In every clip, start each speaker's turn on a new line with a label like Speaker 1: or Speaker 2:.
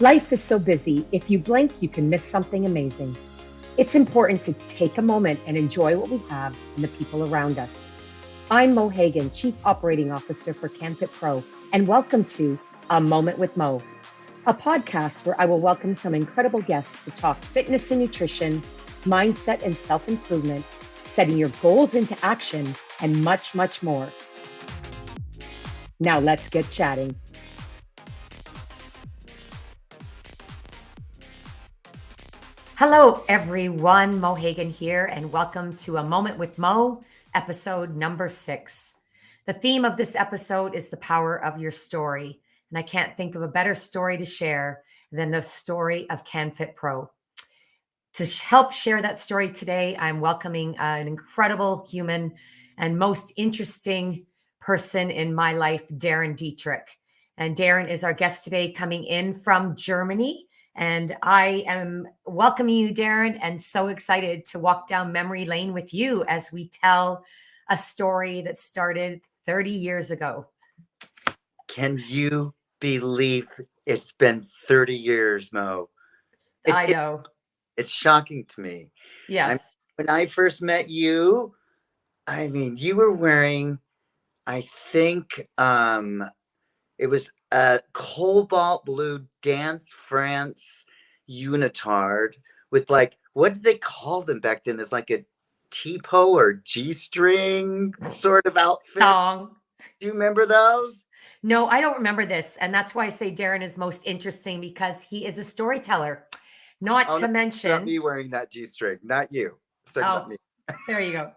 Speaker 1: Life is so busy, if you blink, you can miss something amazing. It's important to take a moment and enjoy what we have and the people around us. I'm Mo Hagan, Chief Operating Officer for CanFit Pro, and welcome to A Moment with Mo, a podcast where I will welcome some incredible guests to talk fitness and nutrition, mindset and self-improvement, setting your goals into action, and much, much more. Now let's get chatting. Hello, everyone. Mo Hagan here, and welcome to A Moment with Mo, episode number 6. The theme of this episode is the power of your story, and I can't think of a better story to share than the story of CanFit Pro. To help share that story today, I'm welcoming an incredible human and most interesting person in my life, Darin Dieterich. And Darin is our guest today, coming in from Germany. And I am welcoming you, Darin, and so excited to walk down memory lane with you as we tell a story that started 30 years ago.
Speaker 2: Can you believe it's been 30 years, Mo?
Speaker 1: I know.
Speaker 2: It's shocking to me.
Speaker 1: Yes.
Speaker 2: When I first met you, you were wearing, I think it was a cobalt blue Dance France unitard with what did they call them back then? It's like a T-po or G-string sort of outfit.
Speaker 1: Song.
Speaker 2: Do you remember those?
Speaker 1: No, I don't remember this. And that's why I say Darin is most interesting, because he is a storyteller. Not to mention.
Speaker 2: Not me wearing that G-string, not you. Not me.
Speaker 1: There you go.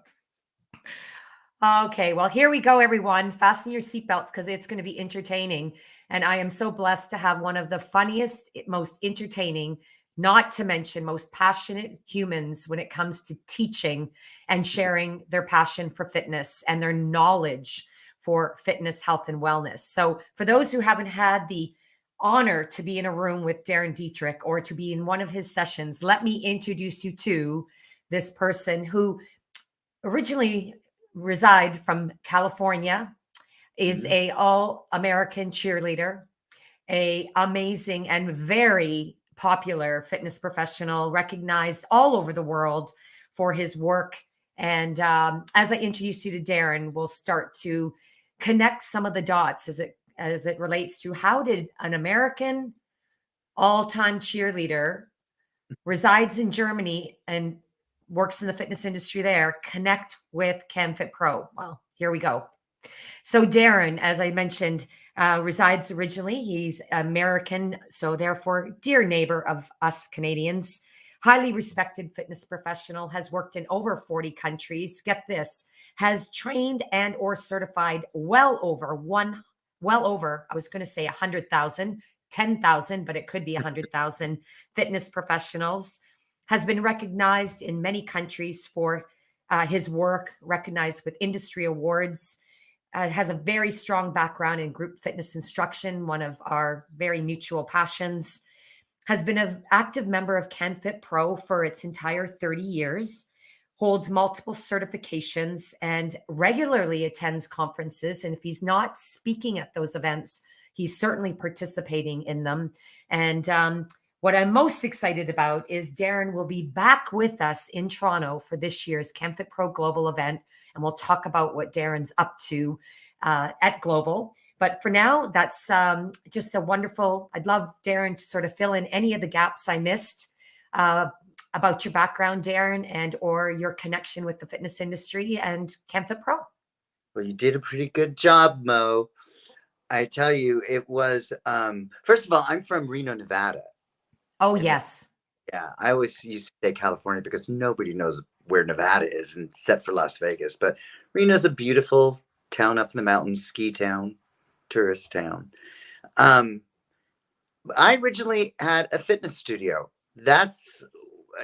Speaker 1: Okay, well, here we go, everyone. Fasten your seatbelts because it's going to be entertaining. And I am so blessed to have one of the funniest, most entertaining, not to mention most passionate humans when it comes to teaching and sharing their passion for fitness and their knowledge for fitness, health, and wellness. So for those who haven't had the honor to be in a room with Darin Dieterich or to be in one of his sessions, let me introduce you to this person who originally reside from California, is a all-American cheerleader, a amazing and very popular fitness professional, recognized all over the world for his work. And as I introduce you to Darin, we'll start to connect some of the dots as it relates to how did an American all-time cheerleader resides in Germany and works in the fitness industry there, connect with CanFit Pro. Well, here we go. So Darin, as I mentioned, resides originally, he's American, so therefore dear neighbor of us Canadians, highly respected fitness professional, has worked in over 40 countries. Get this, has trained and or certified well over, I was going to say 100,000, 10,000, but it could be 100,000 fitness professionals, has been recognized in many countries for his work, recognized with industry awards, has a very strong background in group fitness instruction, one of our very mutual passions, has been an active member of CanFit Pro for its entire 30 years, holds multiple certifications, and regularly attends conferences. And if he's not speaking at those events, he's certainly participating in them. And what I'm most excited about is Darin will be back with us in Toronto for this year's CanFit Pro Global event, and we'll talk about what Darin's up to at Global. But for now, that's just a wonderful, I'd love Darin to sort of fill in any of the gaps I missed about your background, Darin, and or your connection with the fitness industry and CanFit Pro.
Speaker 2: Well, you did a pretty good job, Mo. I tell you, it was, first of all, I'm from Reno, Nevada.
Speaker 1: Oh, yes.
Speaker 2: Yeah, I always used to say California because nobody knows where Nevada is except for Las Vegas. But Reno's a beautiful town up in the mountains, ski town, tourist town. I originally had a fitness studio. That's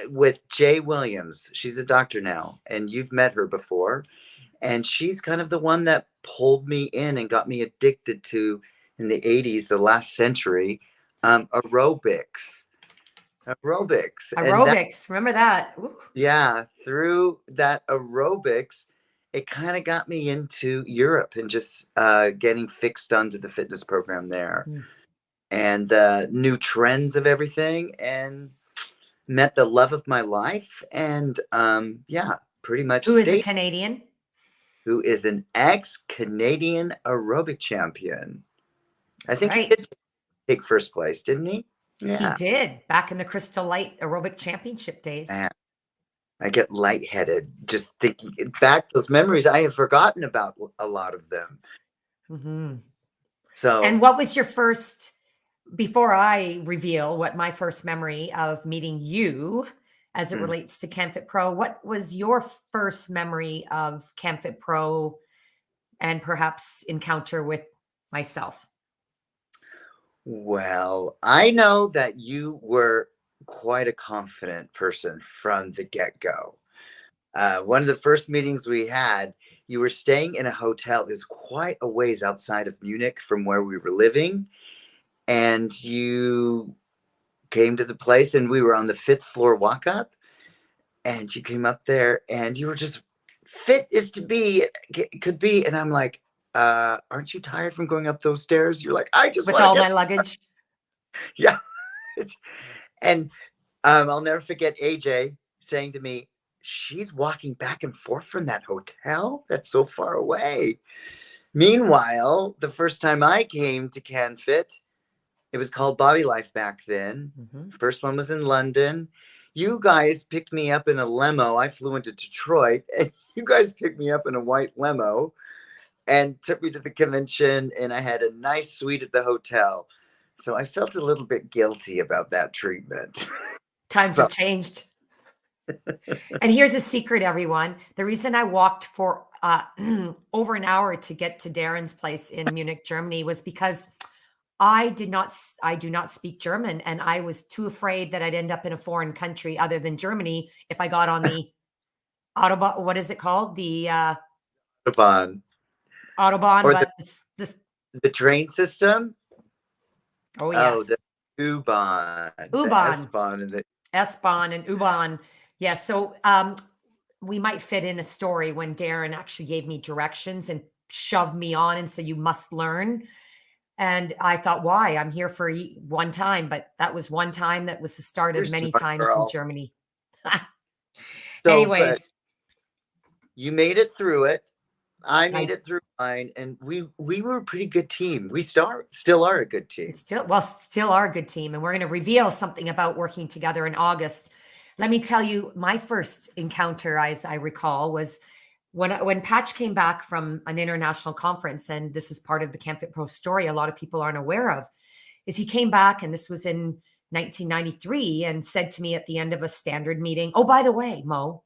Speaker 2: with Jay Williams. She's a doctor now, and you've met her before. And she's kind of the one that pulled me in and got me addicted to, in the 80s, the last century, aerobics.
Speaker 1: Remember that? Ooh.
Speaker 2: Yeah, through that aerobics, it kind of got me into Europe and just getting fixed onto the fitness program there. and the new trends of everything, and met the love of my life, and yeah, pretty much
Speaker 1: Who is a
Speaker 2: stayed.
Speaker 1: Canadian?
Speaker 2: Who is an ex-Canadian aerobic champion. I
Speaker 1: That's
Speaker 2: think he
Speaker 1: right.
Speaker 2: did take first place, didn't he?
Speaker 1: He
Speaker 2: Yeah.
Speaker 1: did back in the Crystal Light Aerobic Championship days.
Speaker 2: Man, I get lightheaded just thinking back those memories. I have forgotten about a lot of them.
Speaker 1: Hmm.
Speaker 2: So,
Speaker 1: And what was your first, before I reveal what my first memory of meeting you as it
Speaker 2: hmm,
Speaker 1: relates to CanFit Pro, what was your first memory of CanFit Pro and perhaps encounter with myself?
Speaker 2: well, I know that you were quite a confident person from the get-go. One of the first meetings we had, you were staying in a hotel. It was quite a ways outside of Munich from where we were living. And you came to the place, and we were on the fifth floor walk up. And you came up there, and you were just fit as to be, could be. And I'm like, aren't you tired from going up those stairs? You're like, I just
Speaker 1: With
Speaker 2: want to
Speaker 1: all
Speaker 2: get,
Speaker 1: my luggage?
Speaker 2: yeah. And I'll never forget AJ saying to me, she's walking back and forth from that hotel. That's so far away. Meanwhile, the first time I came to CanFit, it was called Body Life back then.
Speaker 1: Mhm.
Speaker 2: First one was in London. You guys picked me up in a limo. I flew into Detroit, and you guys picked me up in a white limo and took me to the convention, and I had a nice suite at the hotel. So I felt a little bit guilty about that treatment.
Speaker 1: Times
Speaker 2: So
Speaker 1: have changed. And here's a secret, everyone. The reason I walked for over an hour to get to Darin's place in Munich, Germany, was because I do not speak German, and I was too afraid that I'd end up in a foreign country other than Germany if I got on the Autobahn. What is it called? The
Speaker 2: fun.
Speaker 1: Autobahn,
Speaker 2: Or
Speaker 1: but this.
Speaker 2: the train system.
Speaker 1: Oh
Speaker 2: Oh,
Speaker 1: yes,
Speaker 2: the U-Bahn, the
Speaker 1: U-Bahn,
Speaker 2: S-Bahn, and the
Speaker 1: S-Bahn, and U-Bahn. Yes, so we might fit in a story when Darin actually gave me directions and shoved me on and said, "You must learn." And I thought, why? I'm here for one time, but that was one time that was the start
Speaker 2: you're
Speaker 1: of
Speaker 2: a
Speaker 1: many
Speaker 2: smart
Speaker 1: times in
Speaker 2: girl.
Speaker 1: Germany.
Speaker 2: So, but
Speaker 1: Anyways,
Speaker 2: you made it through it. I made
Speaker 1: I
Speaker 2: it through mine, and we were a pretty good team. We still are a good
Speaker 1: it's
Speaker 2: team.
Speaker 1: still are a good team, and we're going to reveal something about working together in August. Let me tell you, my first encounter, as I recall, was when Patch came back from an international conference, and this is part of the CanFit Pro story. A lot of people aren't aware of, is he came back, and this was in 1993, and said to me at the end of a standard meeting, "Oh, by the way, Mo,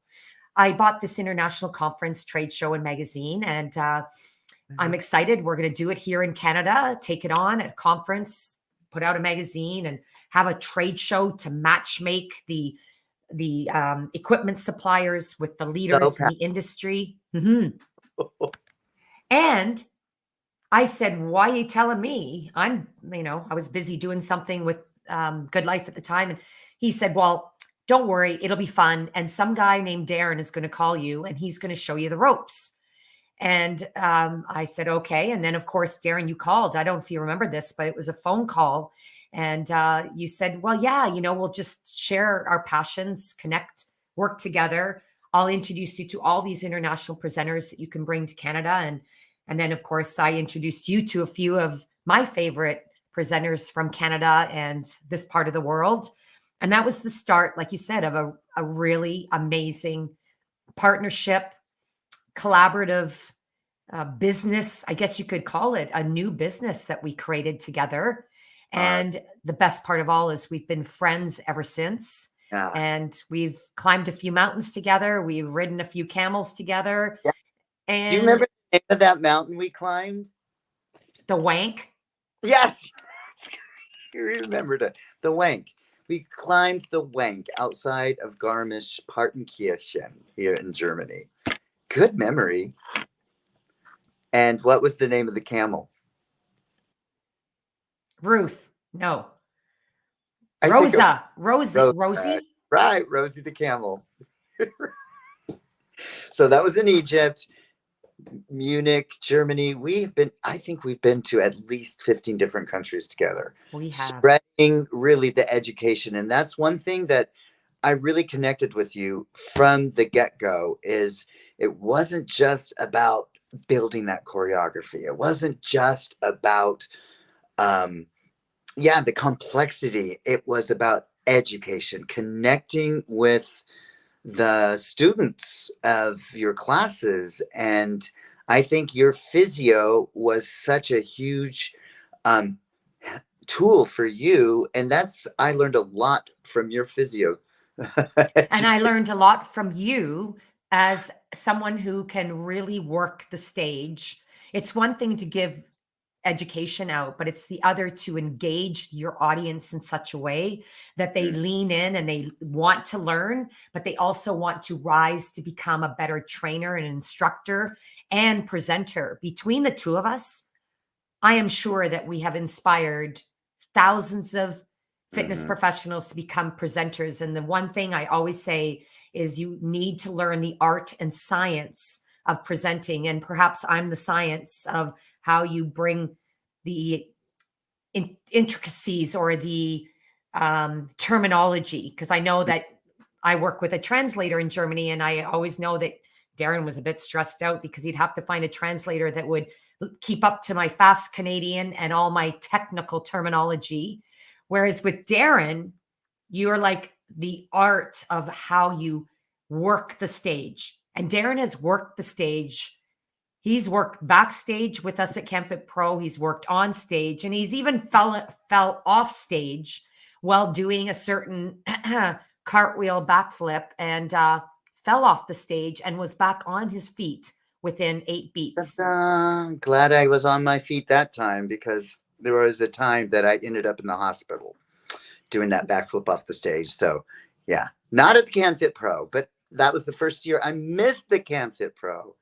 Speaker 1: I bought this international conference trade show and magazine, and I'm excited. We're going to do it here in Canada, take it on at a conference, put out a magazine, and have a trade show to match make the equipment suppliers with the
Speaker 2: So,
Speaker 1: leaders in
Speaker 2: Pat,
Speaker 1: the industry." Mhm. And I said, "Why are you telling me? I was busy doing something with Good Life at the time." And he said, "Well, don't worry, it'll be fun. And some guy named Darin is going to call you, and he's going to show you the ropes." And I said, "Okay." And then, of course, Darin, you called. I don't know if you remember this, but it was a phone call. And you said, "Well, yeah, we'll just share our passions, connect, work together. I'll introduce you to all these international presenters that you can bring to Canada." And then, of course, I introduced you to a few of my favorite presenters from Canada and this part of the world. And that was the start, like you said, of a really amazing partnership, collaborative business. I guess you could call it a new business that we created together.
Speaker 2: uh,
Speaker 1: And the best part of all is we've been friends ever since.
Speaker 2: yeah,
Speaker 1: And we've climbed a few mountains together. We've ridden a few camels together.
Speaker 2: yeah. Do you
Speaker 1: And
Speaker 2: remember the name of that mountain we climbed?
Speaker 1: the wank.
Speaker 2: Yes, you remembered it. The Wank. We climbed the Wank outside of Garmisch-Partenkirchen here in Germany. Good memory. And what was the name of the camel?
Speaker 1: Ruth. No.
Speaker 2: I think it was
Speaker 1: Rosie.
Speaker 2: Rose.
Speaker 1: Rosie?
Speaker 2: Right, Rosie the camel. So that was in Egypt. Munich, Germany. I think we've been to at least 15 different countries together,
Speaker 1: We have.
Speaker 2: spreading really the education. And that's one thing that I really connected with you from the get-go is it wasn't just about building that choreography. It wasn't just about the complexity. It was about education, connecting with the students of your classes. And I think your physio was such a huge um, tool for you. And I learned a lot from your physio.
Speaker 1: And I learned a lot from you as someone who can really work the stage. It's one thing to give education out, but it's the other to engage your audience in such a way that they lean in and they want to learn, but they also want to rise to become a better trainer and instructor and presenter. Between the two of us, I am sure that we have inspired thousands of fitness
Speaker 2: Mhm.
Speaker 1: professionals to become presenters. And the one thing I always say is you need to learn the art and science of presenting. And perhaps I'm the science of how you bring the intricacies or the terminology. Because I know that I work with a translator in Germany, and I always know that Darin was a bit stressed out because he'd have to find a translator that would keep up to my fast Canadian and all my technical terminology. Whereas with Darin, you're like the art of how you work the stage. And Darin has worked the stage. He's worked backstage with us at CanFit Pro. He's worked on stage, and he's even fell off stage while doing a certain cartwheel backflip and fell off the stage and was back on his feet within 8 beats.
Speaker 2: Glad I was on my feet that time because there was a time that I ended up in the hospital doing that backflip off the stage. So, yeah, not at the CanFit Pro, but that was the first year I missed the CanFit Pro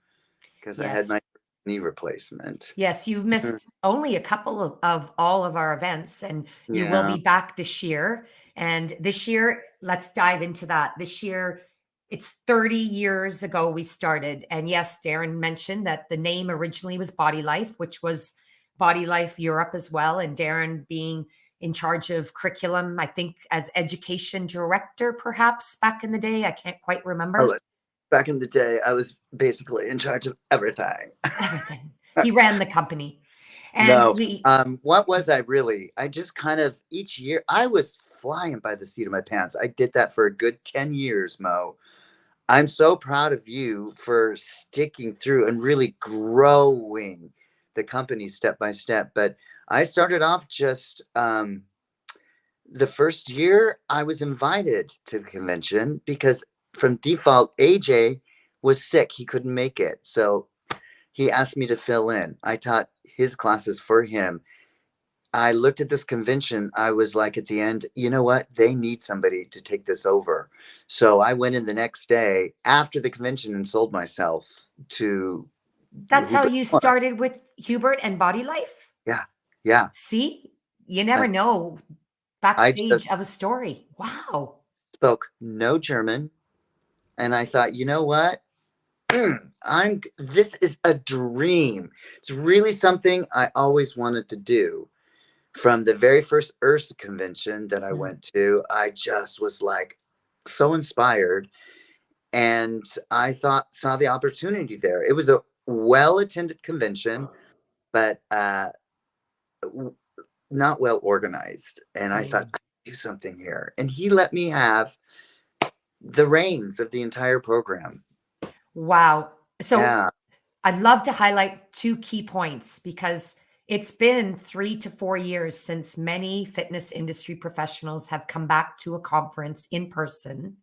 Speaker 2: because I had
Speaker 1: Yes.
Speaker 2: my knee replacement.
Speaker 1: Yes, you've
Speaker 2: Mm,
Speaker 1: missed only a couple of all of our events, and you will
Speaker 2: yeah.
Speaker 1: be back this year. And this year, let's dive into that. This year, it's 30 years ago we started. And yes, Darin mentioned that the name originally was Body Life, which was Body Life Europe as well. And Darin being in charge of curriculum, I think as education director, perhaps back in the day. I can't quite remember.
Speaker 2: Oh, back in the day, I was basically in charge of everything.
Speaker 1: Everything. He ran the company. And
Speaker 2: No.
Speaker 1: we
Speaker 2: What was I really? I just kind of each year I was flying by the seat of my pants. I did that for a good 10 years, Mo. I'm so proud of you for sticking through and really growing the company step by step. But I started off just the first year I was invited to the convention because from default, AJ was sick. He couldn't make it. So he asked me to fill in. I taught his classes for him. I looked at this convention. I was like, at the end, you know what? They need somebody to take this over. So I went in the next day after the convention and sold myself to
Speaker 1: That's how
Speaker 2: Hubert.
Speaker 1: you started with Hubert and Body Life?
Speaker 2: Yeah. Yeah.
Speaker 1: See? You
Speaker 2: I,
Speaker 1: never know
Speaker 2: I
Speaker 1: backstage
Speaker 2: just
Speaker 1: of a story. Wow.
Speaker 2: spoke no German. And I thought, you know what? This is a dream. It's really something I always wanted to do. From the very first URSA convention that I
Speaker 1: Mm.
Speaker 2: went to, I just was like so inspired. And I saw the opportunity there. It was a well attended convention, but not well organized. And I thought,
Speaker 1: Mm.
Speaker 2: I can do something here. And he let me have the reins of the entire program.
Speaker 1: Wow. So
Speaker 2: Yeah.
Speaker 1: I'd love to highlight two key points because it's been 3 to 4 years since many fitness industry professionals have come back to a conference in person.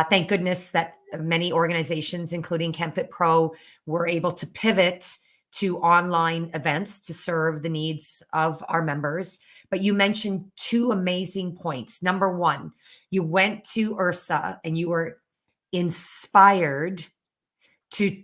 Speaker 1: Thank goodness that many organizations, including CanFit Pro, were able to pivot to online events to serve the needs of our members. But you mentioned two amazing points. Number one, you went to URSA and you were inspired to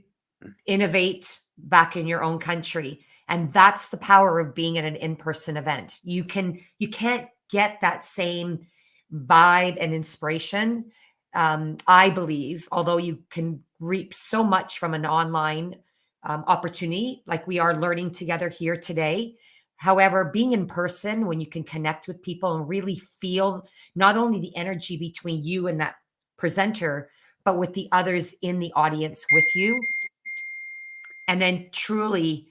Speaker 1: innovate back in your own country. And that's the power of being at an in-person event. You can't get that same vibe and inspiration. I believe, although you can reap so much from an online opportunity, like we are learning together here today. However, being in person, when you can connect with people and really feel not only the energy between you and that presenter, but with the others in the audience with you, and then truly,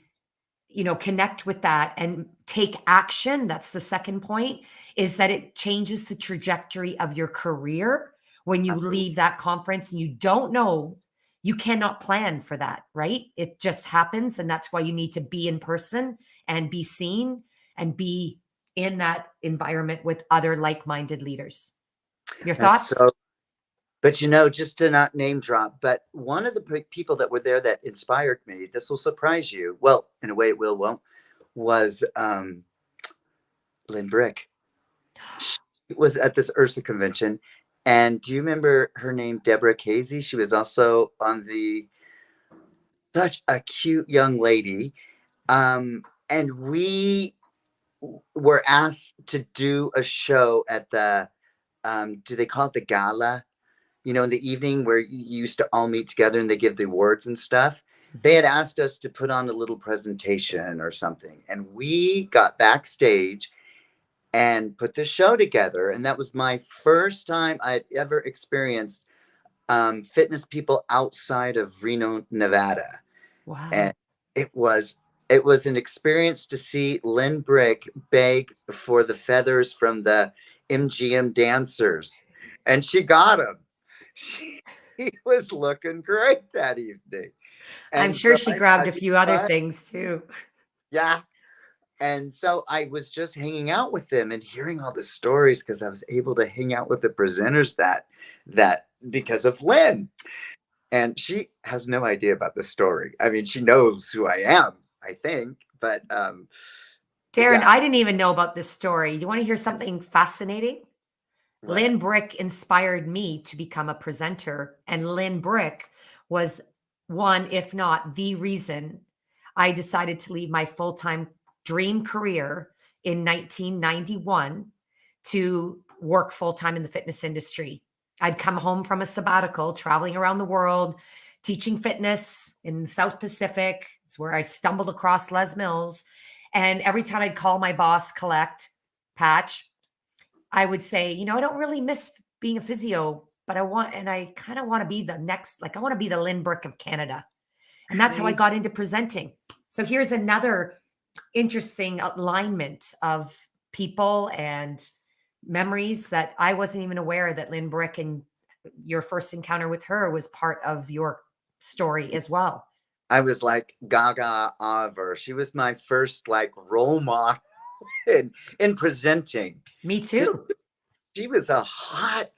Speaker 1: connect with that and take action. That's the second point, is that it changes the trajectory of your career when you
Speaker 2: Absolutely.
Speaker 1: leave that conference and you don't know, you cannot plan for that, right? It just happens. And that's why you need to be in person and be seen and be in that environment with other like-minded leaders. Your
Speaker 2: That's
Speaker 1: thoughts?
Speaker 2: so, but just to not name drop, but one of the people that were there that inspired me, this will surprise you. Well, in a way it will, won't, was Lynn Brick. She was at this URSA convention. And do you remember her name, Deborah Casey? She was also on such a cute young lady. And we were asked to do a show at the, do they call it the gala? In the evening where you used to all meet together and they give the awards and stuff. They had asked us to put on a little presentation or something. And we got backstage and put the show together. And that was my first time I'd ever experienced fitness people outside of Reno, Nevada.
Speaker 1: Wow.
Speaker 2: And it was an experience to see Lynn Brick beg for the feathers from the MGM dancers. And she got them. She was looking great that evening.
Speaker 1: I'm
Speaker 2: And
Speaker 1: sure
Speaker 2: so
Speaker 1: she
Speaker 2: I
Speaker 1: grabbed
Speaker 2: thought,
Speaker 1: a few other things too.
Speaker 2: yeah. And so I was just hanging out with them and hearing all the stories because I was able to hang out with the presenters that because of Lynn. And she has no idea about the story. I mean, she knows who I am, I think, but
Speaker 1: Darin,
Speaker 2: yeah,
Speaker 1: I didn't even know about this story. You want to hear something fascinating?
Speaker 2: what?
Speaker 1: Lynn Brick inspired me to become a presenter, and Lynn Brick was one, if not the reason I decided to leave my full time dream career in 1991 to work full time in the fitness industry. I'd come home from a sabbatical, traveling around the world, teaching fitness in the South Pacific. It's where I stumbled across Les Mills. And every time I'd call my boss, collect, Patch, I would say, I don't really miss being a physio, but I kind of want to be the next, like, I want to be the Lynn Brick of Canada. And that's how I
Speaker 2: Right.
Speaker 1: got into presenting. So here's another interesting alignment of people and memories that I wasn't even aware that Lynn Brick and your first encounter with her was part of your story as well.
Speaker 2: I was like Gaga Aver. She was my first like role model in presenting.
Speaker 1: Me
Speaker 2: 'Cause
Speaker 1: too.
Speaker 2: she was a hot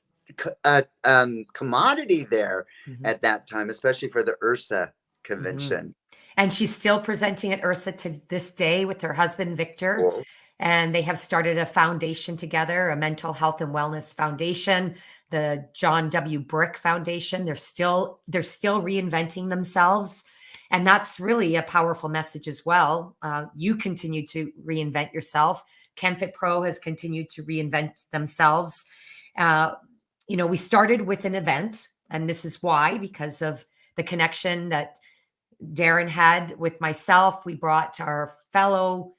Speaker 2: commodity there
Speaker 1: Mhm.
Speaker 2: at that time, especially for the URSA
Speaker 1: Mhm.
Speaker 2: convention.
Speaker 1: And she's still presenting at URSA to this day with her husband, Victor.
Speaker 2: Cool.
Speaker 1: And they have started a foundation together, a mental health and wellness foundation, the John W. Brick Foundation. They're still reinventing themselves. And that's really a powerful message as well. You continue to reinvent yourself. CanFit Pro has continued to reinvent themselves. Uh, we started with an event, and this is why, because of the connection that Darin had with myself. We brought our fellow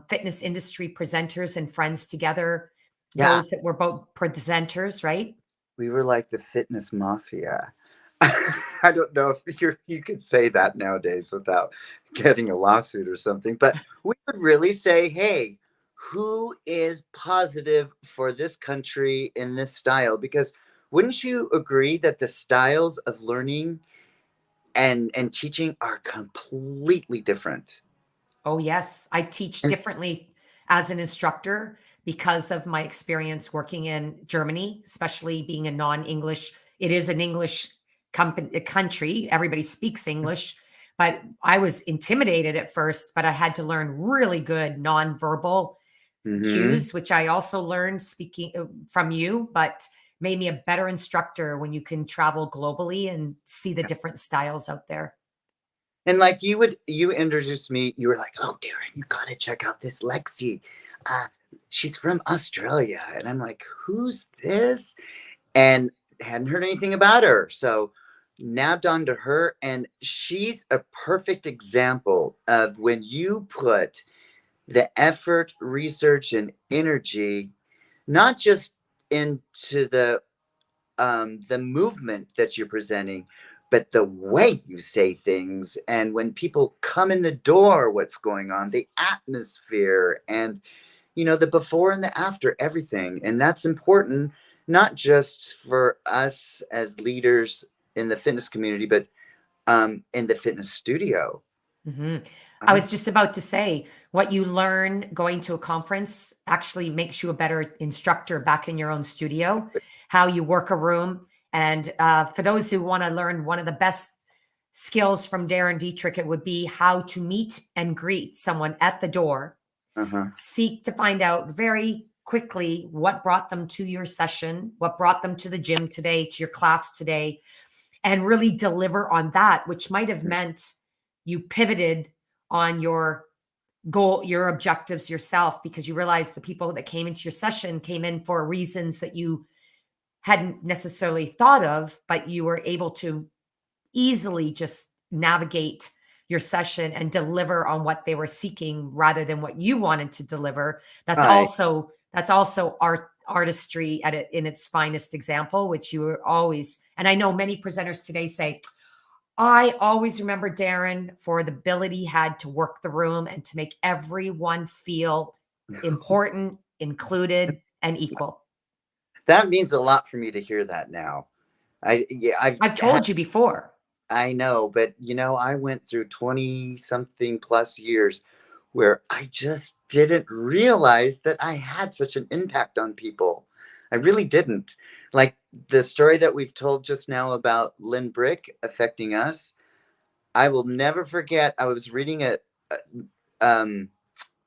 Speaker 1: fitness industry presenters and friends together,
Speaker 2: Yeah,
Speaker 1: those that were both presenters, right?
Speaker 2: we were like the fitness mafia. I don't know if you could say that nowadays without getting a lawsuit or something, but we would really say, hey, who is positive for this country in this style? Because wouldn't you agree that the styles of learning and teaching are completely different?
Speaker 1: Oh, yes. I teach
Speaker 2: And
Speaker 1: differently as an instructor because of my experience working in Germany, especially being a non-English. It is an English country. Everybody speaks English, but I was intimidated at first, but I had to learn really good nonverbal
Speaker 2: Mhm.
Speaker 1: cues, which I also learned speaking from you, but made me a better instructor when you can travel globally and see the different styles out there.
Speaker 2: And like you introduced me, you were like, "Oh, Darren, you got to check out this Lexi. Uh, she's from Australia." And I'm like, "Who's this?" And hadn't heard anything about her. So nabbed onto her, and she's a perfect example of when you put the effort, research, and energy, not just into the movement that you're presenting, but the way you say things, and when people come in the door, what's going on, the atmosphere, and the before and the after, everything. And that's important, not just for us as leaders in the fitness community, but in the fitness studio.
Speaker 1: Mhm. I
Speaker 2: I
Speaker 1: was just about to say, what you learn going to a conference actually makes you a better instructor back in your own studio, how you work a room. And for those who want to learn one of the best skills from Darin Dieterich, it would be how to meet and greet someone at the door.
Speaker 2: uh-huh.
Speaker 1: Seek to find out very quickly what brought them to your session, what brought them to the gym today, to your class today, and really deliver on that, which might have meant you pivoted on your goal, your objectives yourself, because you realized the people that came into your session came in for reasons that you hadn't necessarily thought of, but you were able to easily just navigate your session and deliver on what they were seeking rather than what you wanted to deliver. That's
Speaker 2: Right.
Speaker 1: also artistry at it in its finest example, which you were always, and I know many presenters today say, I always remember Darin for the ability he had to work the room and to make everyone feel important, included, and equal.
Speaker 2: That means a lot for me to hear that now. Yeah,
Speaker 1: I've told you before.
Speaker 2: I know, but I went through 20 something plus years where I just didn't realize that I had such an impact on people. I really didn't. Like the story that we've told just now about Lynn Brick affecting us, I will never forget. I was reading um,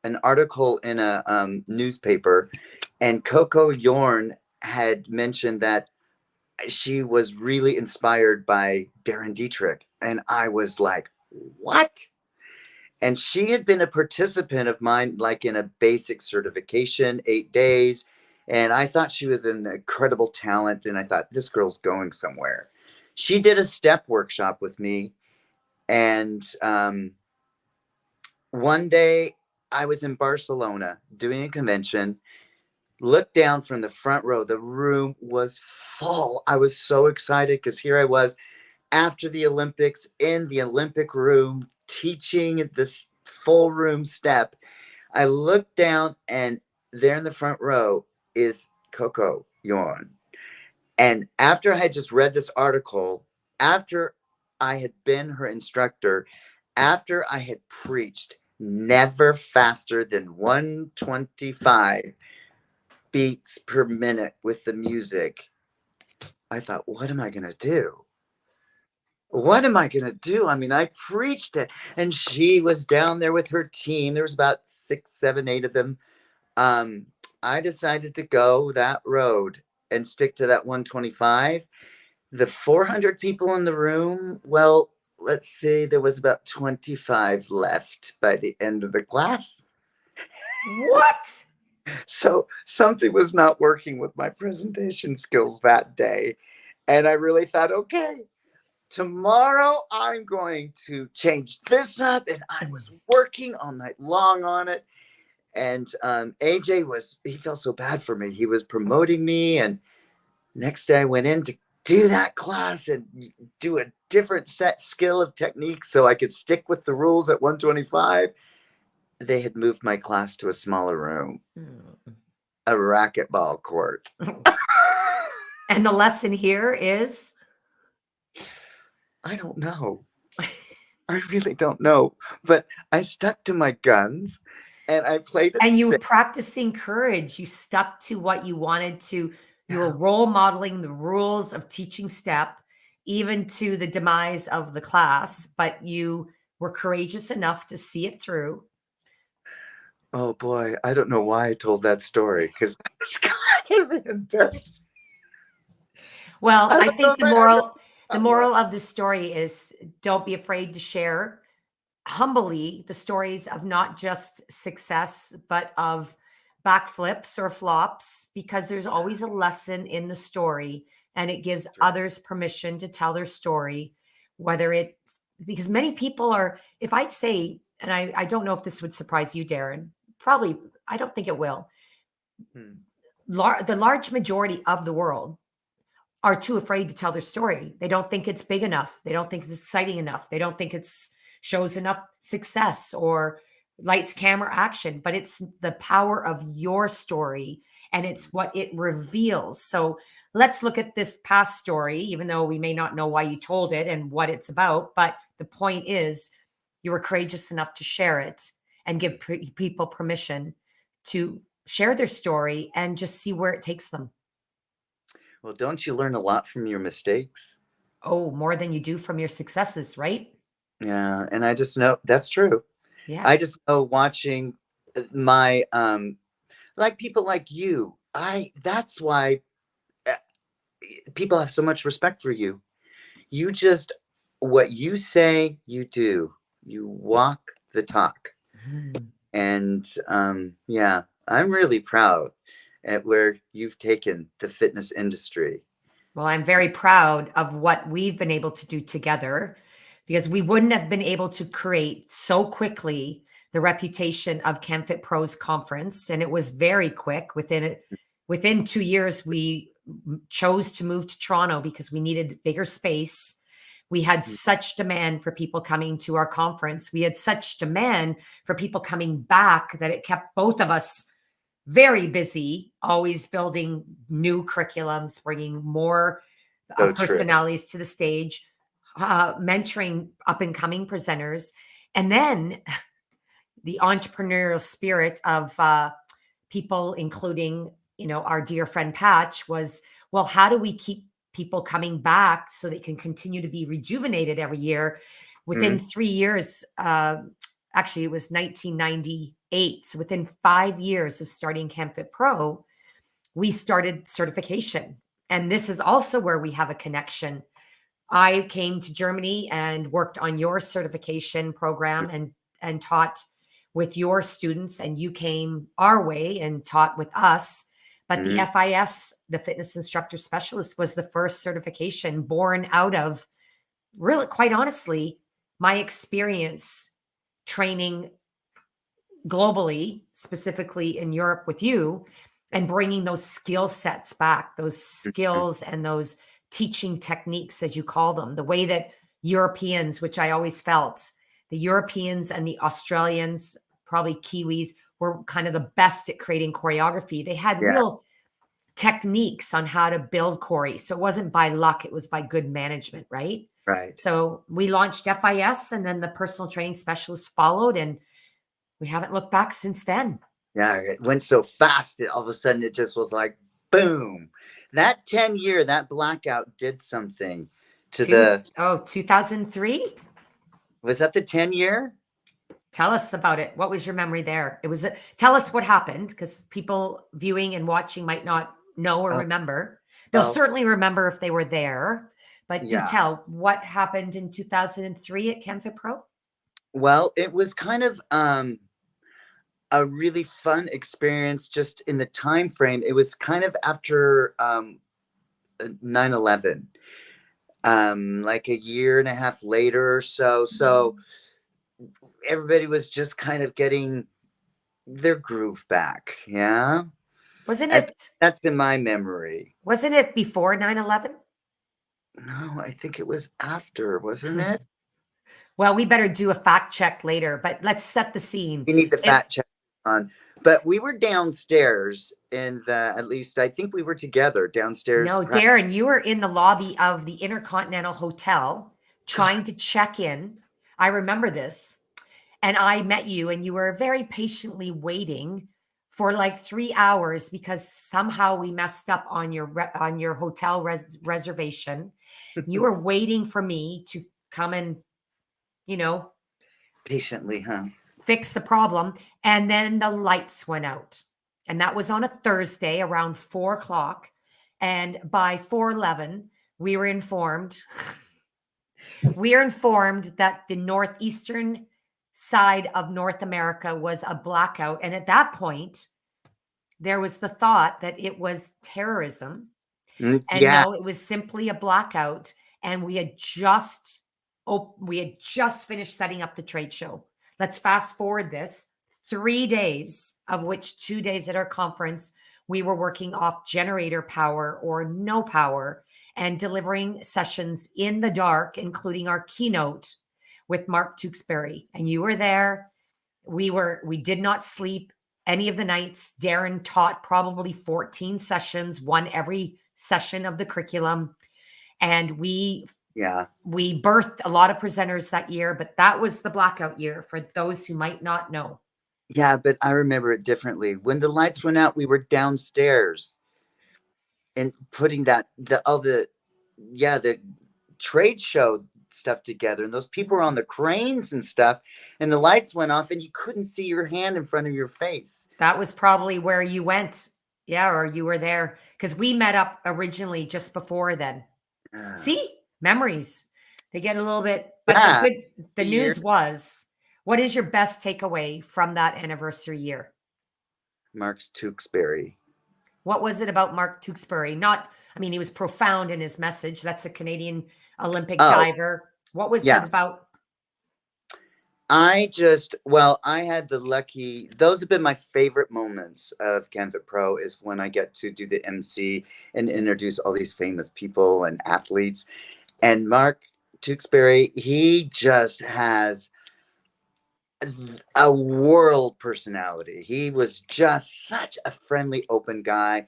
Speaker 2: an article in a newspaper, and Coco Yorn had mentioned that she was really inspired by Darin Dieterich. And I was like, what? And she had been a participant of mine, like in a basic certification, 8 days. And I thought she was an incredible talent. And I thought, this girl's going somewhere. She did a step workshop with me. And one day I was in Barcelona doing a convention, looked down from the front row. The room was full. I was so excited because here I was after the Olympics in the Olympic room teaching this full room step. I looked down, and there in the front row is Coco Yorn. And after I had just read this article, after I had been her instructor, after I had preached never faster than 125 beats per minute with the music, I thought, what am I going to do? What am I going to do? I mean, I preached it, and she was down there with her team. There was about 6, 7, 8 of them. I decided to go that road and stick to that 125. The 400 people in the room, well, let's see, there was about 25 left by the end of the class.
Speaker 1: What?
Speaker 2: So something was not working with my presentation skills that day. And I really thought, okay, tomorrow I'm going to change this up. And I was working all night long on it. And AJ he felt so bad for me. He was promoting me. And next day I went in to do that class and do a different set skill of technique so I could stick with the rules at 125. They had moved my class to a smaller room, a racquetball court.
Speaker 1: And the lesson here is
Speaker 2: I don't know. I really don't know. But I stuck to my guns and I played it
Speaker 1: and you were
Speaker 2: safe.
Speaker 1: practicing courage. You stuck to what you wanted to. You were role modeling the rules of teaching step, even to the demise of the class, but you were courageous enough to see it through.
Speaker 2: Oh boy, I don't know why I told that story because it's kind of embarrassing.
Speaker 1: Well, I
Speaker 2: I don't know
Speaker 1: think
Speaker 2: if I ever
Speaker 1: the
Speaker 2: thought what.
Speaker 1: moral of the story is don't be afraid to share humbly the stories of not just success, but of backflips or flops, because there's always a lesson in the story and it gives
Speaker 2: That's right.
Speaker 1: others permission to tell their story, whether it's because many people are, if I say, and I don't know if this would surprise you, Darin, probably, I don't think it will.
Speaker 2: Hmm.
Speaker 1: The large majority of the world are too afraid to tell their story. They don't think it's big enough. They don't think it's exciting enough. They don't think it's shows enough success or lights, camera, action. But it's the power of your story and it's what it reveals. So let's look at this past story, even though we may not know why you told it and what it's about. But the point is, you were courageous enough to share it and give people permission to share their story and just see where it takes them.
Speaker 2: Well, don't you learn a lot from your mistakes?
Speaker 1: Oh, more than you do from your successes, right?
Speaker 2: Yeah, and I just know that's true.
Speaker 1: Yeah.
Speaker 2: I just know watching my like people like you. I that's why uh, people have so much respect for you. You just what you say, you do. You walk the talk.
Speaker 1: Mhm.
Speaker 2: And yeah, I'm really proud at where you've taken the fitness industry.
Speaker 1: Well, I'm very proud of what we've been able to do together because we wouldn't have been able to create so quickly the reputation of CanFit Pros conference. And it was very quick. Within 2 years, we chose to move to Toronto because we needed bigger space. We had such demand for people coming to our conference. We had such demand for people coming back that it kept both of us very busy, always building new curriculums, bringing more
Speaker 2: So true.
Speaker 1: personalities to the stage, mentoring up and coming presenters. And then the entrepreneurial spirit of people, including, our dear friend Patch, was, well, how do we keep people coming back so they can continue to be rejuvenated every year? Within
Speaker 2: Mhm.
Speaker 1: 3 years, actually, it was 1998. So within 5 years of starting CamFit Pro, we started certification. And this is also where we have a connection. I came to Germany and worked on your certification program and taught with your students, and you came our way and taught with us. But the
Speaker 2: Mhm.
Speaker 1: FIS, the Fitness Instructor Specialist, was the first certification born out of, really, quite honestly, my experience training globally, specifically in Europe with you, and bringing those skill sets back, those
Speaker 2: Mhm.
Speaker 1: skills and those teaching techniques, as you call them, the way that Europeans, which I always felt, the Europeans and the Australians, probably Kiwis, were kind of the best at creating choreography. They had
Speaker 2: Yeah,
Speaker 1: real techniques on how to build Corey. So it wasn't by luck, it was by good management, right?
Speaker 2: right.
Speaker 1: So we launched FIS and then the personal training specialist followed, and we haven't looked back since then.
Speaker 2: Yeah, it went so fast. All of a sudden, it just was like boom. That 10-year, that blackout did something to
Speaker 1: Two,
Speaker 2: the.
Speaker 1: oh, 2003.
Speaker 2: Was that the 10-year?
Speaker 1: Tell us about it. What was your memory there? Tell us what happened because people viewing and watching might not know or
Speaker 2: Oh,
Speaker 1: remember. They'll
Speaker 2: well,
Speaker 1: certainly remember if they were there, but do
Speaker 2: yeah.
Speaker 1: tell what happened in 2003 at CanFit Pro.
Speaker 2: Well, it was kind of a really fun experience just in the time frame. It was kind of after 9/11, like a year and a half later or so. So everybody was just kind of getting their groove back. Yeah.
Speaker 1: Wasn't
Speaker 2: I think
Speaker 1: it
Speaker 2: that's in my memory.
Speaker 1: wasn't it before 9/11?
Speaker 2: No, I think it was after, wasn't it?
Speaker 1: Well, we better do a fact check later, but let's set the scene.
Speaker 2: You need the
Speaker 1: It
Speaker 2: fact check on. But we were downstairs in the, at least I think we were together downstairs.
Speaker 1: No, Darin, you were in the lobby of the Intercontinental Hotel
Speaker 2: God,
Speaker 1: trying to check in. I remember this. And I met you, and you were very patiently waiting for like 3 hours because somehow we messed up on your hotel reservation. You were waiting for me to come and, you know,
Speaker 2: patiently, huh?
Speaker 1: fix the problem. And then the lights went out. And that was on a Thursday around 4 o'clock. And by 4:11, we were informed. We are informed that the northeastern side of North America was a blackout. And at that point, there was the thought that it was terrorism. And
Speaker 2: Yeah.
Speaker 1: no, it was simply a blackout. And we had just finished setting up the trade show. Let's fast forward this 3 days, of which 2 days at our conference, we were working off generator power or no power and delivering sessions in the dark, including our keynote with Mark Tewksbury. And you were there. We did not sleep any of the nights. Darin taught probably 14 sessions, one every session of the curriculum. And we
Speaker 2: Yeah.
Speaker 1: birthed a lot of presenters that year, but that was the blackout year for those who might not know.
Speaker 2: Yeah, but I remember it differently. When the lights went out, we were downstairs and putting the trade show stuff together, and those people were on the cranes and stuff, and the lights went off and you couldn't see your hand in front of your face.
Speaker 1: That was probably where you went. Yeah, or you were there because we met up originally just before then. See, memories. They get a little bit, but
Speaker 2: Yeah,
Speaker 1: the
Speaker 2: year.
Speaker 1: news was, what is your best takeaway from that anniversary year?
Speaker 2: Mark Tewksbury.
Speaker 1: What was it about Mark Tewksbury? He was profound in his message. That's a Canadian Olympic diver. What was it about?
Speaker 2: I had those have been my favorite moments of CanFit Pro, is when I get to do the MC and introduce all these famous people and athletes. And Mark Tewksbury, he just has a world personality. He was just such a friendly, open guy,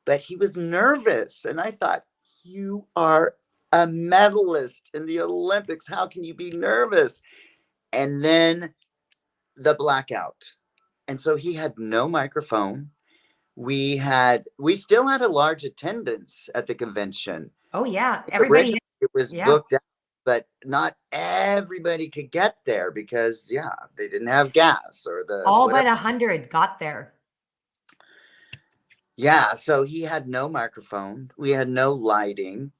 Speaker 2: but he was nervous. And I thought, you are a medalist in the Olympics. How can you be nervous? And then the blackout. And so he had no microphone. We still had a large attendance at the convention.
Speaker 1: Oh yeah. Everybody.
Speaker 2: It was booked out, but not everybody could get there because they didn't have gas or
Speaker 1: all but 100 got there.
Speaker 2: Yeah. So he had no microphone. We had no lighting.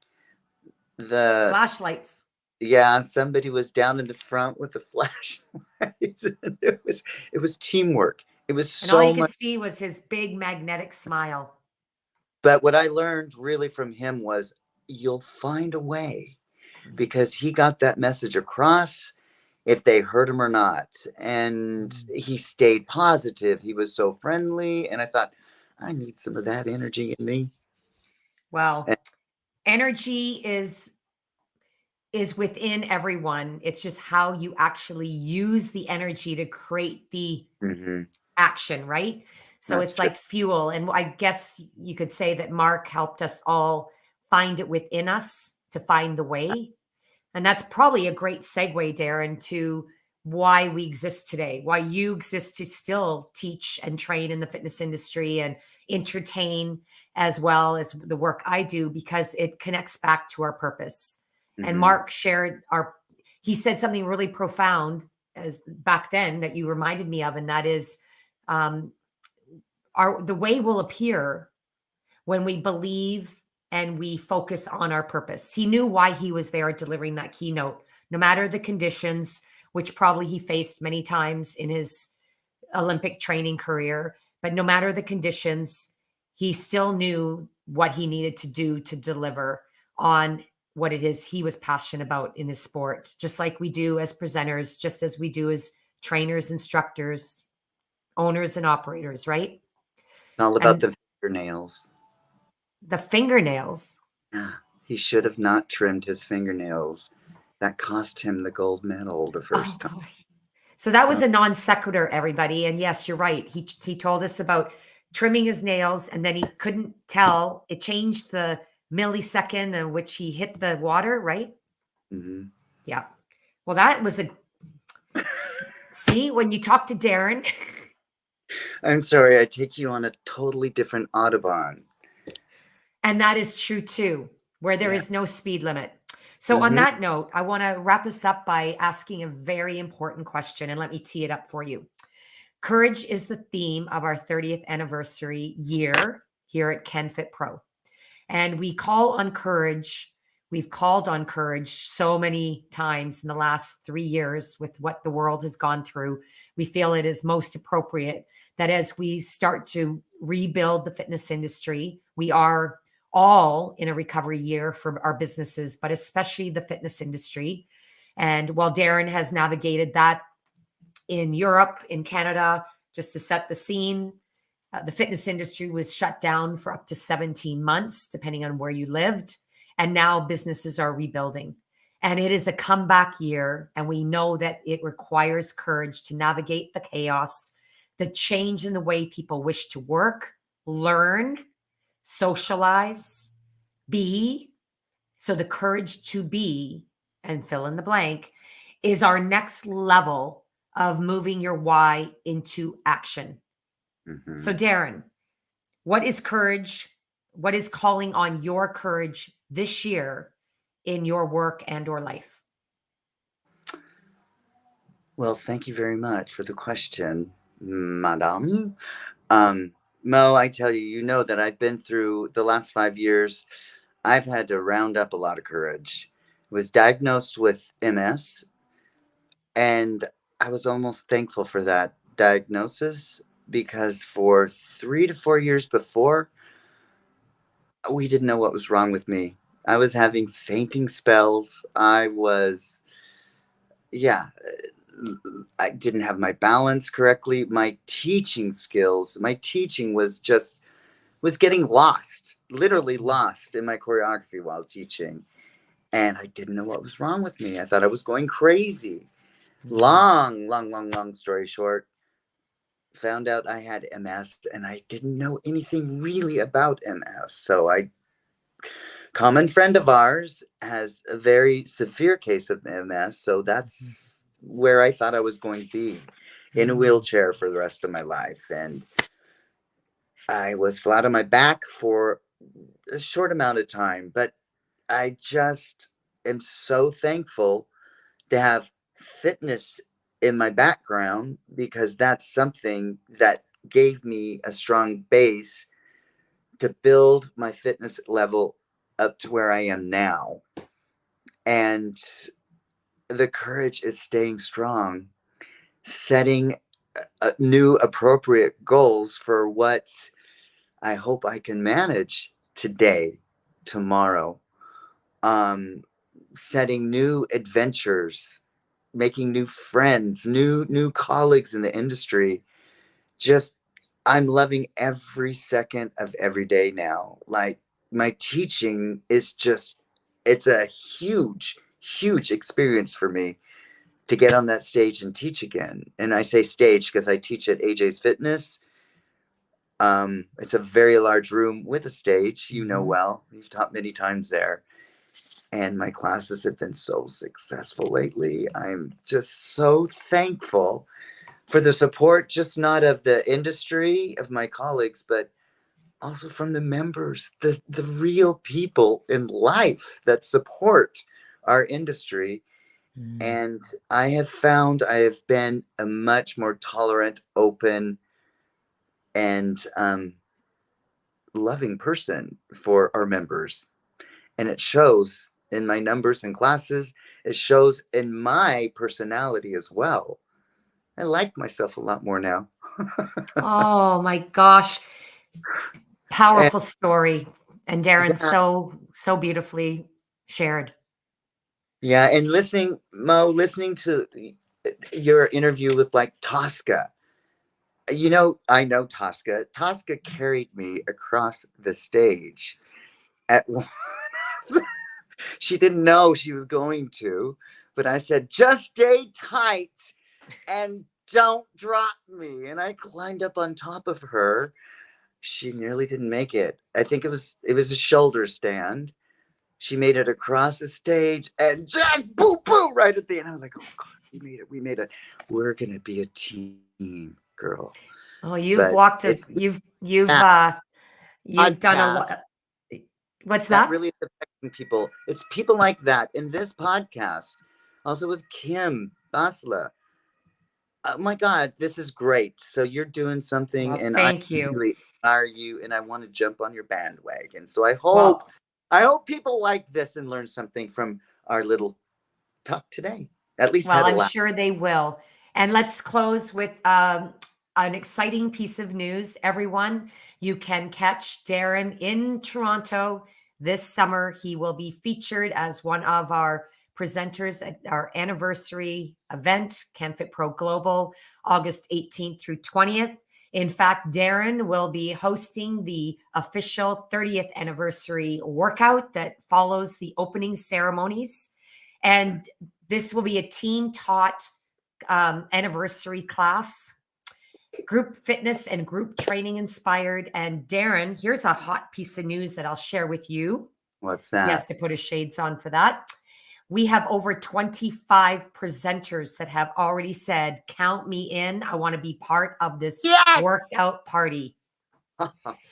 Speaker 2: The
Speaker 1: flashlights.
Speaker 2: Yeah, somebody was down in the front with the flashlights. It was teamwork. It was
Speaker 1: and all you could see was his big magnetic smile.
Speaker 2: But what I learned really from him was, you'll find a way, because he got that message across if they heard him or not. And he stayed positive. He was so friendly. And I thought, I need some of that energy in me.
Speaker 1: Well, energy is within everyone. It's just how you actually use the energy to create the action, right? So it's like fuel. And I guess you could say that Mark helped us all find it within us to find the way. And that's probably a great segue, Darin, to why we exist today, why you exist to still teach and train in the fitness industry and entertain, as well as the work I do, because it connects back to our purpose. And Mark he said something really profound as back then that you reminded me of. And that is, the way will appear when we believe and we focus on our purpose. He knew why he was there delivering that keynote, no matter the conditions, which probably he faced many times in his Olympic training career. But no matter the conditions, he still knew what he needed to do to deliver on what it is he was passionate about in his sport, just like we do as presenters, just as we do as trainers, instructors, owners, and operators, right?
Speaker 2: It's all about the fingernails.
Speaker 1: The fingernails?
Speaker 2: Yeah. He should have not trimmed his fingernails. That cost him the gold medal the first time.
Speaker 1: So that was a non sequitur, everybody. And yes, you're right. He told us about trimming his nails, and then he couldn't tell. It changed the millisecond in which he hit the water, right? Yeah. Well, that was see, when you talk to Darin.
Speaker 2: I'm sorry, I take you on a totally different Audubon.
Speaker 1: And that is true too, where there is no speed limit. So on that note, I want to wrap this up by asking a very important question, and let me tee it up for you. Courage is the theme of our 30th anniversary year here at CanFit Pro. And we call on courage. We've called on courage so many times in the last 3 years with what the world has gone through. We feel it is most appropriate that as we start to rebuild the fitness industry, we are all in a recovery year for our businesses, but especially the fitness industry. And while Darin has navigated that in Europe, in Canada, just to set the scene, the fitness industry was shut down for up to 17 months, depending on where you lived. And now businesses are rebuilding. And it is a comeback year. And we know that it requires courage to navigate the chaos, the change in the way people wish to work, learn, socialize, be. So the courage to be and fill in the blank is our next level of moving your why into action. So,
Speaker 2: Mhm.
Speaker 1: Darin, what is courage? What is calling on your courage this year in your work and or life?
Speaker 2: Well, thank you very much for the question, madam. Um, Mo, I tell you, you know that I've been through the last 5 years. I've had to round up a lot of courage. Was diagnosed with MS, and I was almost thankful for that diagnosis because for 3 to 4 years before, we didn't know what was wrong with me. I was having fainting spells. Yeah, I didn't have my balance correctly. My teaching skills, my teaching was getting lost, literally lost in my choreography while teaching. And I didn't know what was wrong with me. I thought I was going crazy.
Speaker 1: Mhm.
Speaker 2: Long story short, found out I had MS and I didn't know anything really about MS. So I common friend of ours has a very severe case of MS, so
Speaker 1: Mhm.
Speaker 2: that's where I thought I was going to be in a
Speaker 1: Mhm.
Speaker 2: wheelchair for the rest of my life. And I was flat on my back for a short amount of time, but I just am so thankful to have fitness in my background because that's something that gave me a strong base to build my fitness level up to where I am now. And the courage is staying strong, setting new appropriate goals for what I hope I can manage today, tomorrow. Um, Setting new adventures, making new friends, new colleagues in the industry. Just I'm loving every second of every day now. Like my teaching is just it's a huge experience for me to get on that stage and teach again. And I say stage because I teach at AJ's Fitness. It's a very large room with a stage, you know
Speaker 1: Mhm.
Speaker 2: well. You've taught many times there. And my classes have been so successful lately. I'm just so thankful for the support, just not of the industry, of my colleagues, but also from the members, the real people in life that support our industry.
Speaker 1: Mhm.
Speaker 2: And I have found I have been a much more tolerant, open, and loving person for our members. And it shows in my numbers in classes, it shows in my personality as well. I like myself a lot more now.
Speaker 1: Oh my gosh.
Speaker 2: And
Speaker 1: Powerful story. And Darin,
Speaker 2: yeah,
Speaker 1: so beautifully shared.
Speaker 2: yeah. And listening, Mo, listening to your interview with like Tosca, I know Tosca. Tosca carried me across the stage at she didn't know she was going to, but I said, just stay tight and don't drop me. And I climbed up on top of her. She nearly didn't make it. I think it was a shoulder stand. She made it across the stage and just boo boo right at the end. I was like, oh God, we made it. We made it. We're gonna be a team, girl.
Speaker 1: Oh,
Speaker 2: But it's that
Speaker 1: you've done a
Speaker 2: podcast
Speaker 1: lot. What's
Speaker 2: that
Speaker 1: that?
Speaker 2: really is affecting people. It's people like that in this podcast. Also with Kim Basla. Oh my God, this is great. So you're doing something,
Speaker 1: Well,
Speaker 2: and I
Speaker 1: thank you.
Speaker 2: really admire you, and I want to jump on your bandwagon. So
Speaker 1: Well,
Speaker 2: I hope people like this and learn something from our little talk today. At least
Speaker 1: well,
Speaker 2: had a
Speaker 1: I'm
Speaker 2: laugh.
Speaker 1: sure they will. And let's close with an exciting piece of news, everyone. You can catch Darin in Toronto this summer. He will be featured as one of our presenters at our anniversary event, CanFit Pro Global, August 18th through 20th. In fact, Darin will be hosting the official 30th anniversary workout that follows the opening ceremonies. And this will be a team taught anniversary class, group fitness and group training inspired. And Darin, here's a hot piece of news that I'll share with you.
Speaker 2: What's
Speaker 1: He has
Speaker 2: that?
Speaker 1: to put his shades on for that. We have over 25 presenters that have already said, count me in. I want to be part of this
Speaker 2: Yes.
Speaker 1: workout party.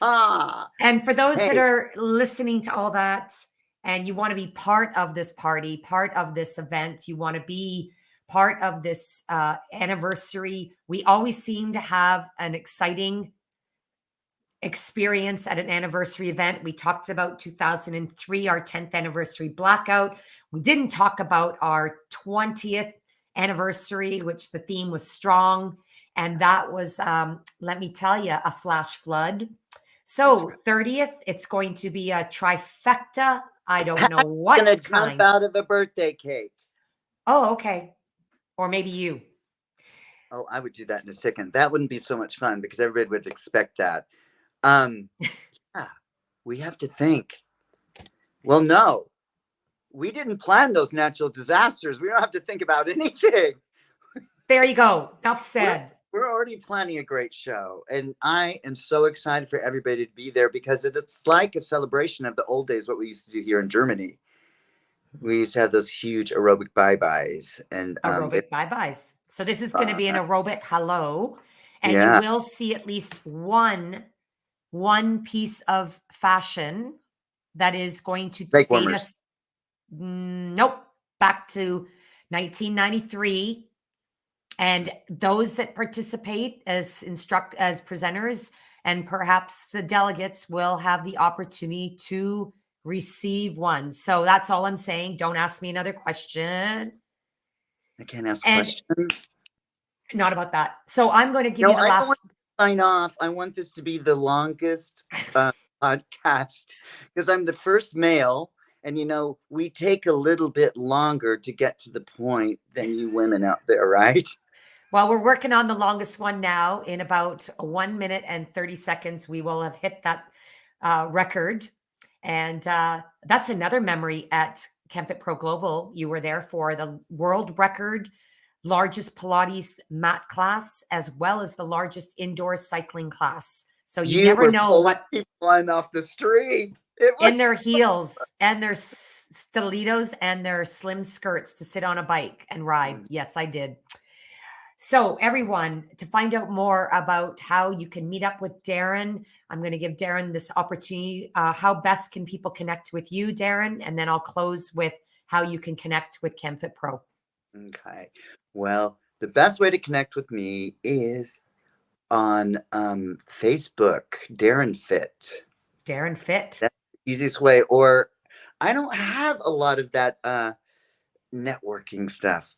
Speaker 2: Ah,
Speaker 1: And for those that
Speaker 2: hey,
Speaker 1: are listening to all that and you want to be part of this party, part of this event, you want to be part of this anniversary, we always seem to have an exciting experience at an anniversary event. We talked about 2003, our 10th anniversary blackout. We didn't talk about our 20th anniversary, which the theme was strong. And that was, let me tell you, a flash flood.
Speaker 2: that's
Speaker 1: So
Speaker 2: right.
Speaker 1: 30th, it's going to be a trifecta. I don't know
Speaker 2: Pat's gonna
Speaker 1: what
Speaker 2: jump
Speaker 1: kind.
Speaker 2: out of a birthday cake.
Speaker 1: Oh, okay. Or maybe you.
Speaker 2: Oh, I would do that in a second. That wouldn't be so much fun because everybody would expect that. Yeah, we have to think. Well, no, we didn't plan those natural disasters. We don't have to think about anything.
Speaker 1: There you go. Enough
Speaker 2: We're,
Speaker 1: said.
Speaker 2: we're already planning a great show. And I am so excited for everybody to be there because it's like a celebration of the old days, what we used to do here in Germany. We used to have those huge aerobic bye-byes. And
Speaker 1: Aerobic bye-byes. So this is going to be an
Speaker 2: uh,
Speaker 1: aerobic hello. And you
Speaker 2: yeah,
Speaker 1: will see at least one piece of fashion that is going to
Speaker 2: leg
Speaker 1: date
Speaker 2: warmers.
Speaker 1: us. Nope. Back to 1993. And those that participate as presenters and perhaps the delegates will have the opportunity to receive one. So that's all I'm saying. Don't ask me another question.
Speaker 2: I can't ask
Speaker 1: And
Speaker 2: questions.
Speaker 1: not about that. So I'm going to give
Speaker 2: No,
Speaker 1: you the
Speaker 2: I don't want
Speaker 1: last.
Speaker 2: to sign off. I want this to be the longest podcast because I'm the first male. And, we take a little bit longer to get to the point than you women out there, right?
Speaker 1: Well, we're working on the longest one now. In about 1 minute and 30 seconds, we will have hit that record. And that's another memory at CanFit Pro Global. You were there for the world record largest Pilates mat class, as well as the largest indoor cycling class. So you
Speaker 2: You
Speaker 1: never
Speaker 2: were
Speaker 1: know
Speaker 2: pulling
Speaker 1: what
Speaker 2: people on off the street. It
Speaker 1: in
Speaker 2: was
Speaker 1: their heels and their stilettos and their slim skirts to sit on a bike and ride. Yes, I did. So, everyone, to find out more about how you can meet up with Darin, I'm going to give Darin this opportunity. How best can people connect with you, Darin? And then I'll close with how you can connect with CanFit Pro.
Speaker 2: Okay. Well, the best way to connect with me is on Facebook, Darin Fit.
Speaker 1: Darin Fit.
Speaker 2: That's the easiest way. Or I don't have a lot of that networking stuff.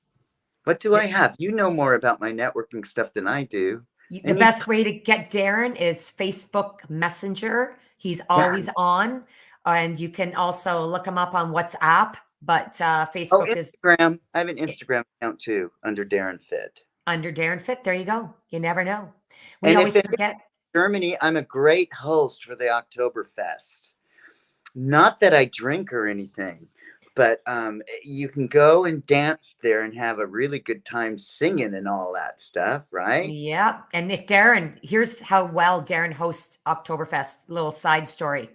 Speaker 2: What do I have? You know more about my networking stuff than I do.
Speaker 1: The
Speaker 2: Any
Speaker 1: best way to get Darin is Facebook Messenger. He's always
Speaker 2: yeah.
Speaker 1: on. And you can also look him up on WhatsApp. But
Speaker 2: Oh,
Speaker 1: Facebook is
Speaker 2: Instagram. I have an Instagram account too under Darin Fit.
Speaker 1: under Darin Fit. There you go. You never know. We
Speaker 2: And if
Speaker 1: always
Speaker 2: in
Speaker 1: forget.
Speaker 2: Germany, I'm a great host for the Oktoberfest. Not that I drink or anything, but you can go and dance there and have a really good time singing and all that stuff, right?
Speaker 1: Yeah. And if Darin, here's how well Darin hosts Oktoberfest, little side story.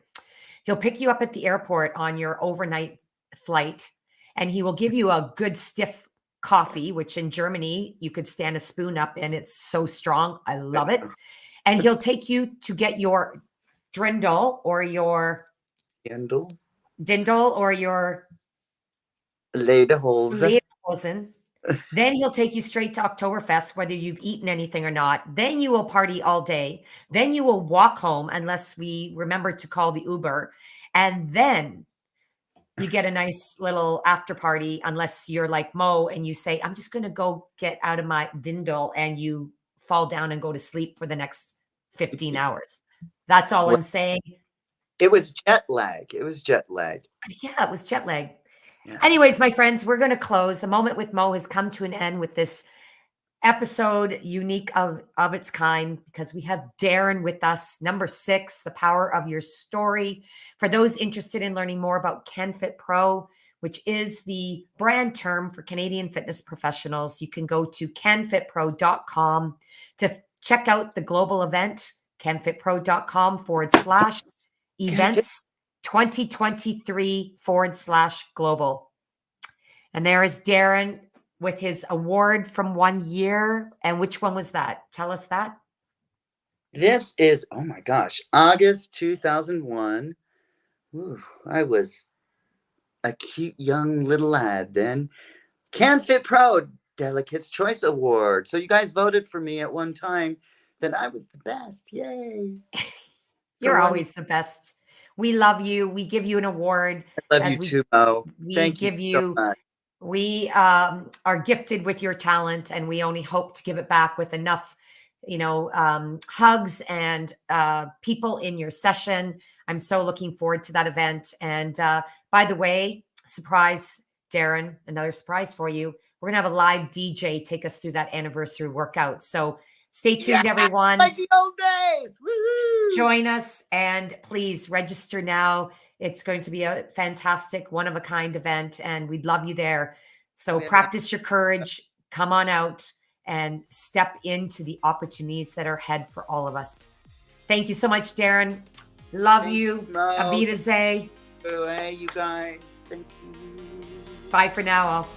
Speaker 1: He'll pick you up at the airport on your overnight flight, and he will give you a good stiff coffee, which in Germany you could stand a spoon up and it's so strong. I love it. And he'll take you to get your Drindle or your
Speaker 2: Handle,
Speaker 1: Dindle or your
Speaker 2: Lederhose.
Speaker 1: Lederhosen. Then he'll take you straight to Oktoberfest, whether you've eaten anything or not. Then you will party all day. Then you will walk home unless we remember to call the Uber. And then you get a nice little after party, unless you're like Mo and you say, I'm just going to go get out of my dindle and you fall down and go to sleep for the next 15 hours. That's all
Speaker 2: Well,
Speaker 1: I'm saying.
Speaker 2: it was jet lag. It was jet lag.
Speaker 1: Yeah, it was jet lag.
Speaker 2: Yeah.
Speaker 1: Anyways, my friends, we're going to close. The Moment with Mo has come to an end with this episode, unique of its kind, because we have Darin with us. Number 6, the power of your story. For those interested in learning more about CanFit Pro, which is the brand term for Canadian fitness professionals, you can go to canfitpro.com to check out the global event, canfitpro.com/events 2023/global. And there is Darin with his award from 1 year. And which one was that? Tell us that.
Speaker 2: This is, oh my gosh, August 2001. Ooh, I was a cute young little lad then. CanFit Pro Delicate's Choice Award. So you guys voted for me at one time that I was the best. Yay.
Speaker 1: You're always the best. We love you. We give you an award.
Speaker 2: I love you too, Mo. Thank you
Speaker 1: give
Speaker 2: so
Speaker 1: you
Speaker 2: much.
Speaker 1: we are gifted with your talent, and we only hope to give it back with enough, hugs and people in your session. I'm so looking forward to that event. And by the way, surprise, Darin, another surprise for you. We're going to have a live DJ take us through that anniversary workout. So stay tuned, everyone.
Speaker 2: Like the old days. Woo-hoo!
Speaker 1: Join us, and please register now. It's going to be a fantastic, one-of-a-kind event, and we'd love you there. So practice your courage, come on out, and step into the opportunities that are ahead for all of us. Thank you so much, Darin. Love you. Auf Wiedersehen.
Speaker 2: Hey, you guys. Thank you.
Speaker 1: Bye for now, all.